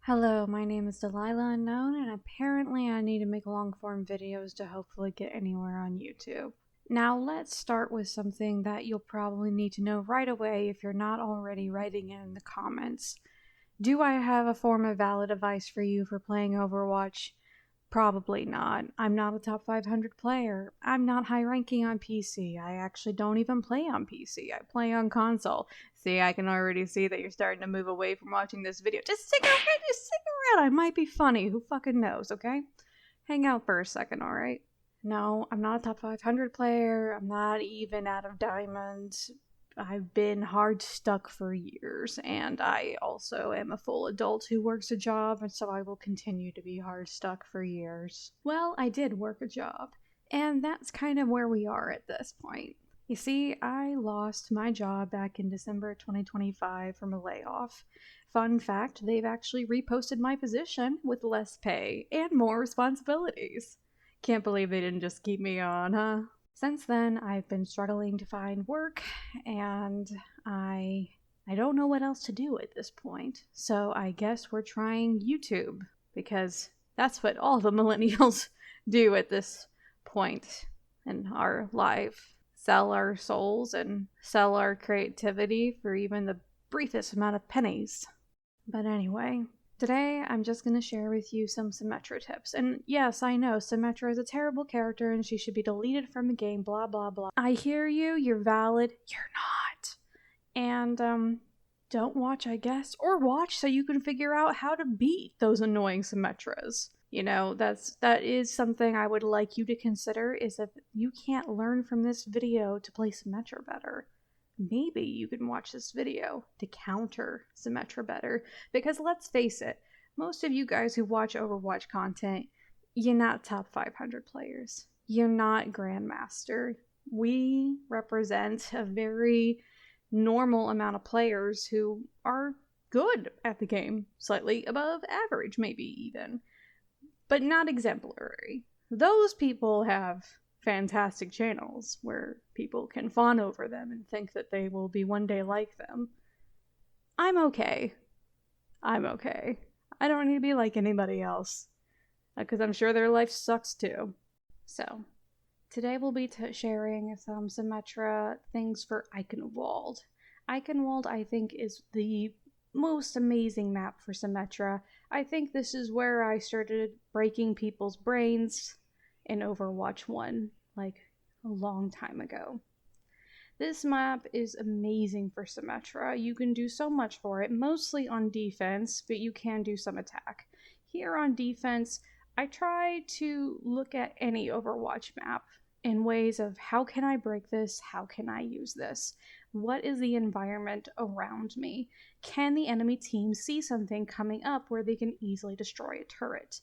Hello, my name is DelilahUnknown, and apparently I need to make long-form videos to hopefully get anywhere on YouTube. Now let's start with something that you'll probably need to know right away if you're not already writing it in the comments. Do I have a form of valid advice for you for playing Overwatch? Probably not. I'm not a top 500 player. I'm not high ranking on PC. I actually don't even play on PC. I play on console. See, I can already see that you're starting to move away from watching this video. Just stick around. I might be funny. Who fucking knows, okay? Hang out for a second, alright? No, I'm not a top 500 player. I'm not even out of diamonds. I've been hard stuck for years, and I also am a full adult who works a job, and so I will continue to be hard stuck for years. Well, I did work a job, and that's kind of where we are at this point. You see, I lost my job back in December 2025 from a layoff. Fun fact, they've actually reposted my position with less pay and more responsibilities. Can't believe they didn't just keep me on, huh? Since then, I've been struggling to find work, and I don't know what else to do at this point. So I guess we're trying YouTube, because that's what all the millennials do at this point in our life. Sell our souls and sell our creativity for even the briefest amount of pennies. But anyway, today, I'm just going to share with you some Symmetra tips. And yes, I know, Symmetra is a terrible character and she should be deleted from the game, blah, blah, blah. I hear you, you're valid, you're not. And, don't watch, I guess, or watch so you can figure out how to beat those annoying Symmetras. You know, that is something I would like you to consider, is if you can't learn from this video to play Symmetra better, maybe you can watch this video to counter Symmetra better. Because let's face it, most of you guys who watch Overwatch content, you're not top 500 players. You're not Grandmaster. We represent a very normal amount of players who are good at the game, slightly above average, maybe even, but not exemplary. Those people have fantastic channels where people can fawn over them and think that they will be one day like them. I'm okay. I don't need to be like anybody else, because I'm sure their life sucks too. So, today we'll be sharing some Symmetra things for Eichenwalde. Eichenwalde, I think, is the most amazing map for Symmetra. I think this is where I started breaking people's brains in Overwatch 1, like a long time ago. This map is amazing for Symmetra. You can do so much for it, mostly on defense, but you can do some attack. Here on defense, I try to look at any Overwatch map in ways of how can I break this? How can I use this? What is the environment around me? Can the enemy team see something coming up where they can easily destroy a turret?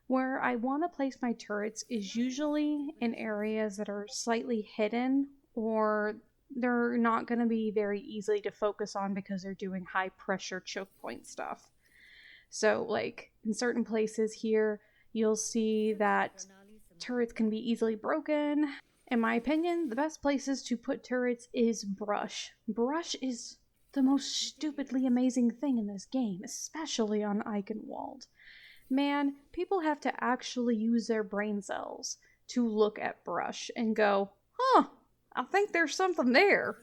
Where I want to place my turrets is usually in areas that are slightly hidden, or they're not going to be very easy to focus on because they're doing high pressure choke point stuff. So, like, in certain places here, you'll see that turrets can be easily broken. In my opinion, the best places to put turrets is brush. Brush is the most stupidly amazing thing in this game, especially on Eichenwalde. Man, people have to actually use their brain cells to look at brush and go, huh, I think there's something there.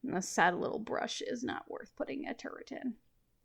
And a sad little brush is not worth putting a turret in.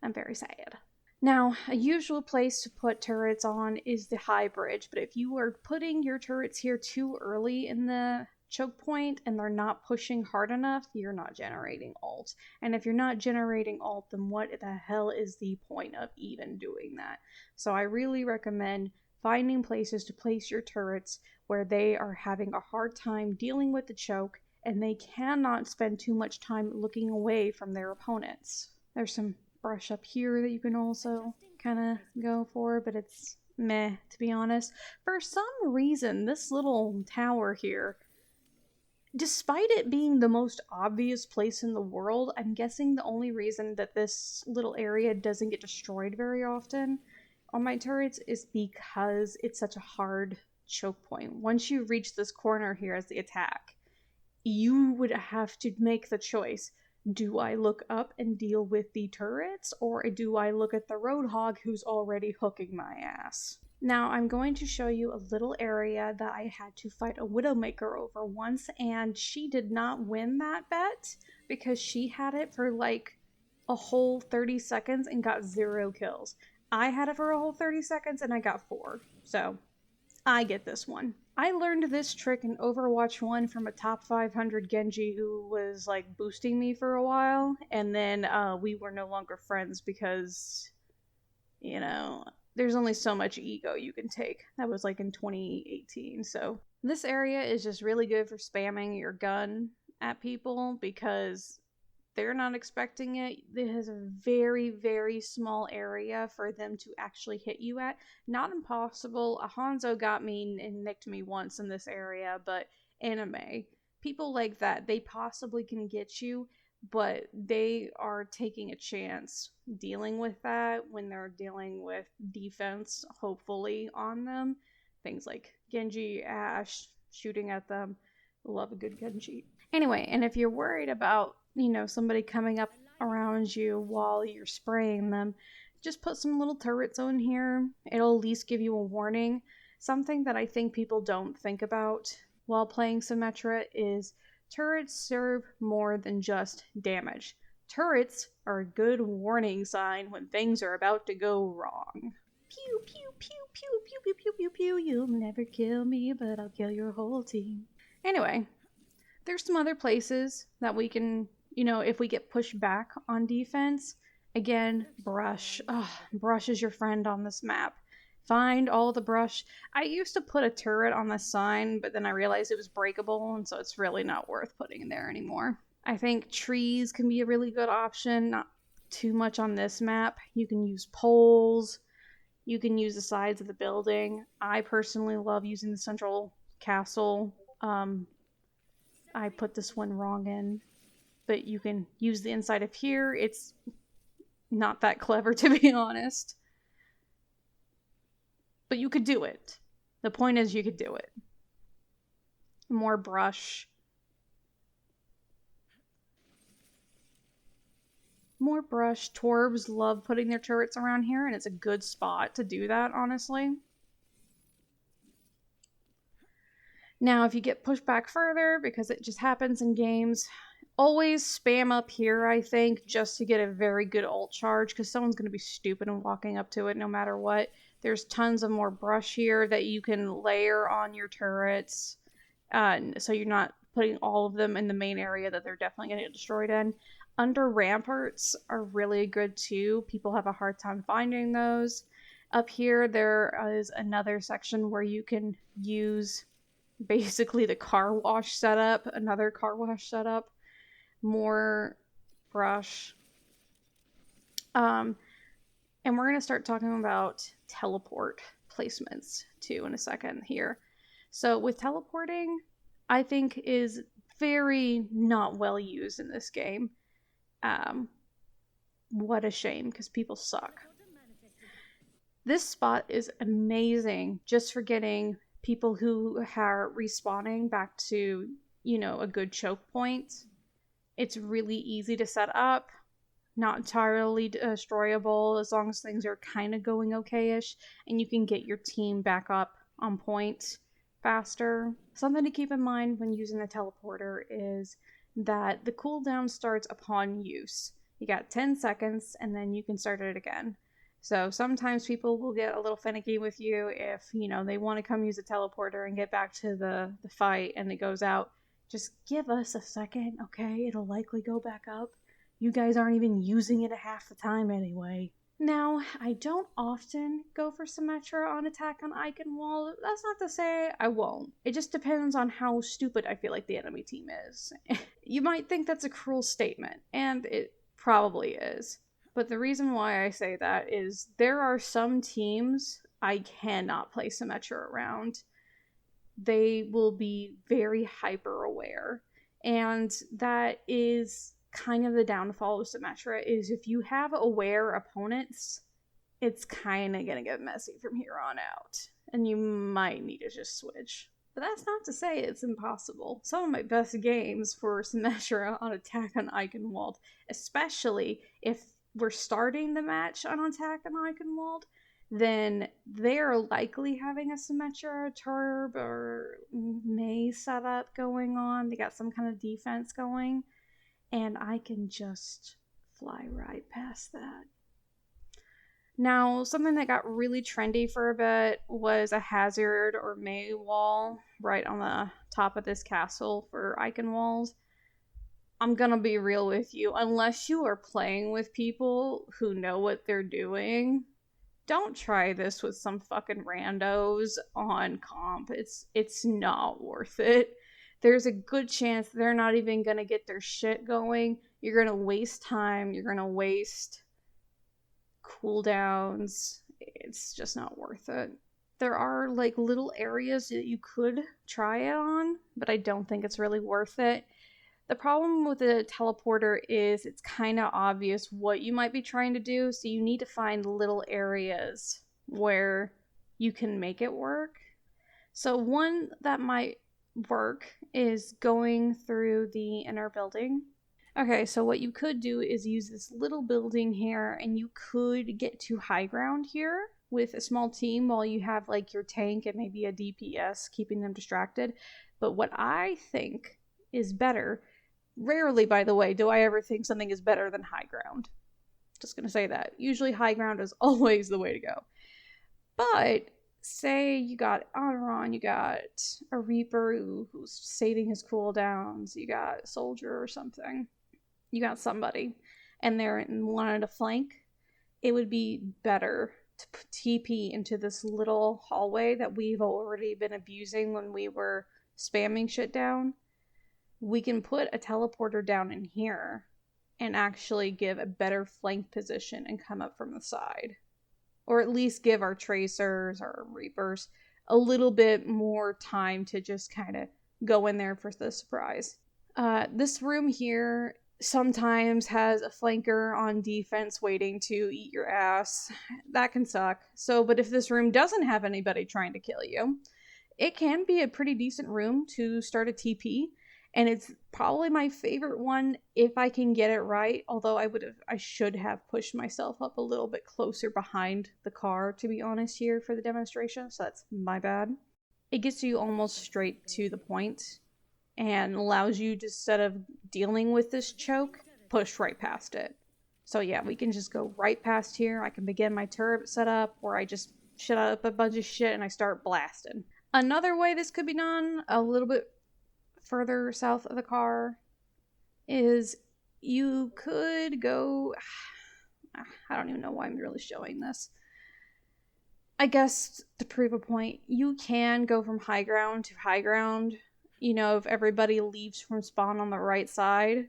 I'm very sad. Now, a usual place to put turrets on is the high bridge, but if you are putting your turrets here too early in the choke point and they're not pushing hard enough, you're not generating ult. And if you're not generating ult, then what the hell is the point of even doing that? So I really recommend finding places to place your turrets where they are having a hard time dealing with the choke and they cannot spend too much time looking away from their opponents. There's some brush up here that you can also kind of go for, but it's meh, to be honest. For some reason, this little tower here, despite it being the most obvious place in the world, I'm guessing the only reason that this little area doesn't get destroyed very often on my turrets is because it's such a hard choke point. Once you reach this corner here as the attack, you would have to make the choice. Do I look up and deal with the turrets, or do I look at the roadhog who's already hooking my ass? Now, I'm going to show you a little area that I had to fight a Widowmaker over once, and she did not win that bet because she had it for like a whole 30 seconds and got 0 kills. I had it for a whole 30 seconds and I got 4. So, I get this one. I learned this trick in Overwatch 1 from a top 500 Genji who was like boosting me for a while, and then we were no longer friends because, you know, there's only so much ego you can take. That was like in 2018. So this area is just really good for spamming your gun at people because they're not expecting it. It has a very, very small area for them to actually hit you at. Not impossible. A Hanzo got me and nicked me once in this area, but anime. People like that, they possibly can get you, but they are taking a chance dealing with that when they're dealing with defense, hopefully, on them. Things like Genji, Ashe, shooting at them. Love a good Genji. Anyway, and if you're worried about, somebody coming up around you while you're spraying them, just put some little turrets on here. It'll at least give you a warning. Something that I think people don't think about while playing Symmetra is turrets serve more than just damage. Turrets are a good warning sign when things are about to go wrong. Pew, pew, pew, pew, pew, pew, pew, pew, pew. You'll never kill me, but I'll kill your whole team. Anyway, there's some other places that we can, if we get pushed back on defense. Again, brush. Brush is your friend on this map. Find all the brush. I used to put a turret on the sign, but then I realized it was breakable, and so it's really not worth putting there anymore. I think trees can be a really good option, not too much on this map. You can use poles. You can use the sides of the building. I personally love using the central castle. I put this one wrong in, but you can use the inside of here. It's not that clever, to be honest. But you could do it. The point is you could do it. More brush. More brush. Torbs love putting their turrets around here, and it's a good spot to do that, honestly. Now, if you get pushed back further, because it just happens in games, always spam up here, I think, just to get a very good ult charge, because someone's going to be stupid and walking up to it no matter what. There's tons of more brush here that you can layer on your turrets, so you're not putting all of them in the main area that they're definitely going to get destroyed in. Under ramparts are really good too. People have a hard time finding those. Up here, there is another section where you can use basically the car wash setup, another car wash setup, more brush. And we're going to start talking about teleport placements too in a second here. So with teleporting, I think is very not well used in this game. What a shame, because people suck. This spot is amazing just for getting people who are respawning back to, a good choke point. It's really easy to set up, not entirely destroyable as long as things are kind of going okay-ish, and you can get your team back up on point faster. Something to keep in mind when using the teleporter is that the cooldown starts upon use. You got 10 seconds, and then you can start it again. So sometimes people will get a little finicky with you if, they want to come use a teleporter and get back to the fight and it goes out. Just give us a second, okay? It'll likely go back up. You guys aren't even using it half the time anyway. Now, I don't often go for Symmetra on attack on Eichenwalde. That's not to say I won't. It just depends on how stupid I feel like the enemy team is. You might think that's a cruel statement, and it probably is. But the reason why I say that is there are some teams I cannot play Symmetra around. They will be very hyper aware. And that is kind of the downfall of Symmetra, is if you have aware opponents, it's kind of going to get messy from here on out. And you might need to just switch. But that's not to say it's impossible. Some of my best games were Symmetra on Attack on Eichenwalde, especially if we're starting the match on Attack on Eichenwalde, then they're likely having a Symmetra, Turb, or May setup going on. They got some kind of defense going, and I can just fly right past that. Now, something that got really trendy for a bit was a hazard or May wall right on the top of this castle for Eichenwalde. I'm gonna be real with you, unless you are playing with people who know what they're doing, don't try this with some fucking randos on comp. It's not worth it. There's a good chance they're not even gonna get their shit going. You're gonna waste time, you're gonna waste cooldowns. It's just not worth it. There are like little areas that you could try it on, but I don't think it's really worth it. The problem with the teleporter is it's kind of obvious what you might be trying to do, so you need to find little areas where you can make it work. So one that might work is going through the inner building. Okay, so what you could do is use this little building here, and you could get to high ground here with a small team while you have like your tank and maybe a DPS keeping them distracted. But what I think is better, rarely by the way do I ever think something is better than high ground. Just gonna say that. Usually high ground is always the way to go. But say you got Honoron, you got a Reaper who's saving his cooldowns, you got a soldier or something. You got somebody, and they're in one to flank. It would be better to TP into this little hallway that we've already been abusing when we were spamming shit down. We can put a teleporter down in here and actually give a better flank position and come up from the side. Or at least give our tracers or reapers a little bit more time to just kind of go in there for the surprise. This room here sometimes has a flanker on defense waiting to eat your ass. That can suck. But if this room doesn't have anybody trying to kill you, it can be a pretty decent room to start a TP. And it's probably my favorite one if I can get it right. Although I should have pushed myself up a little bit closer behind the car, to be honest, here for the demonstration. So that's my bad. It gets you almost straight to the point and allows you to, instead of dealing with this choke, push right past it. So yeah, we can just go right past here. I can begin my turret setup where I just shut up a bunch of shit and I start blasting. Another way this could be done, a little bit further south of the car, is you could go... I don't even know why I'm really showing this. I guess to prove a point, you can go from high ground to high ground. You know, if everybody leaves from spawn on the right side,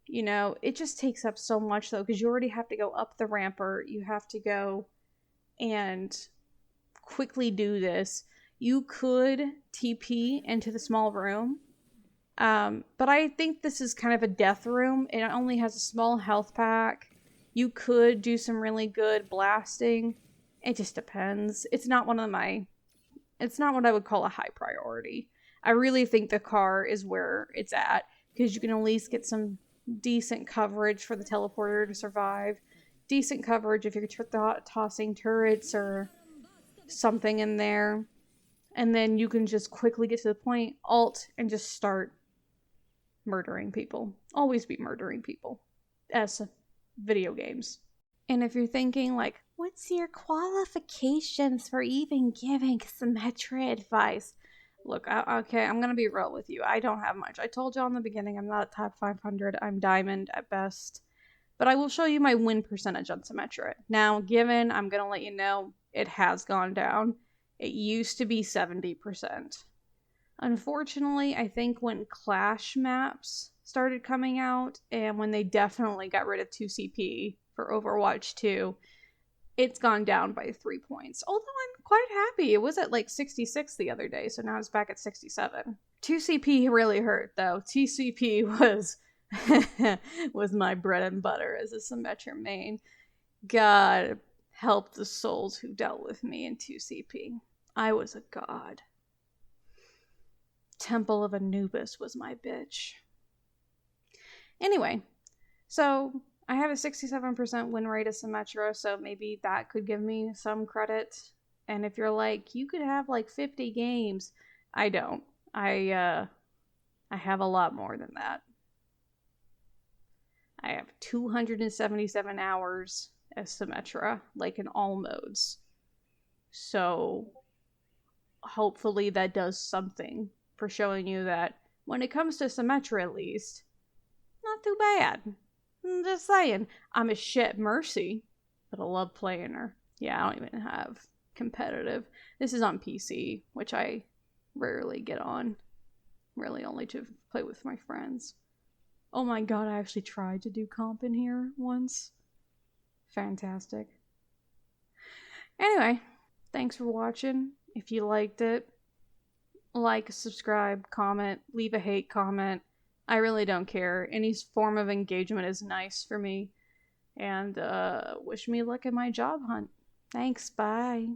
you know, it just takes up so much though, because you already have to go up the rampart. You have to go and quickly do this. You could TP into the small room. But I think this is kind of a death room. It only has a small health pack. You could do some really good blasting. It just depends. It's not what I would call a high priority. I really think the car is where it's at, because you can at least get some decent coverage for the teleporter to survive. Decent coverage if you're tossing turrets or something in there. And then you can just quickly get to the point, ult, and just start murdering people. Always be murdering people. As video games. And if you're thinking like, what's your qualifications for even giving Symmetra advice? Look, okay, I'm going to be real with you. I don't have much. I told you in the beginning I'm not a top 500. I'm diamond at best. But I will show you my win percentage on Symmetra. Now, given, I'm going to let you know, it has gone down. It used to be 70%. Unfortunately, I think when Clash maps started coming out, and when they definitely got rid of 2CP for Overwatch 2, it's gone down by 3 points. Although I'm quite happy. It was at like 66 the other day, so now it's back at 67. 2CP really hurt, though. TCP was my bread and butter as a Symmetra main. God help the souls who dealt with me in 2CP. I was a god. Temple of Anubis was my bitch. Anyway, so I have a 67% win rate of Symmetra, so maybe that could give me some credit. And if you're like, you could have like 50 games, I don't. I have a lot more than that. I have 277 hours as Symmetra, like in all modes. So hopefully that does something for showing you that when it comes to Symmetra, at least, not too bad. I'm just saying, I'm a shit Mercy, but I love playing her. Yeah, I don't even have competitive. This is on PC, which I rarely get on. Really only to play with my friends. Oh my god, I actually tried to do comp in here once. Fantastic. Anyway, thanks for watching. If you liked it, like, subscribe, comment, leave a hate comment. I really don't care. Any form of engagement is nice for me. And wish me luck in my job hunt. Thanks, bye.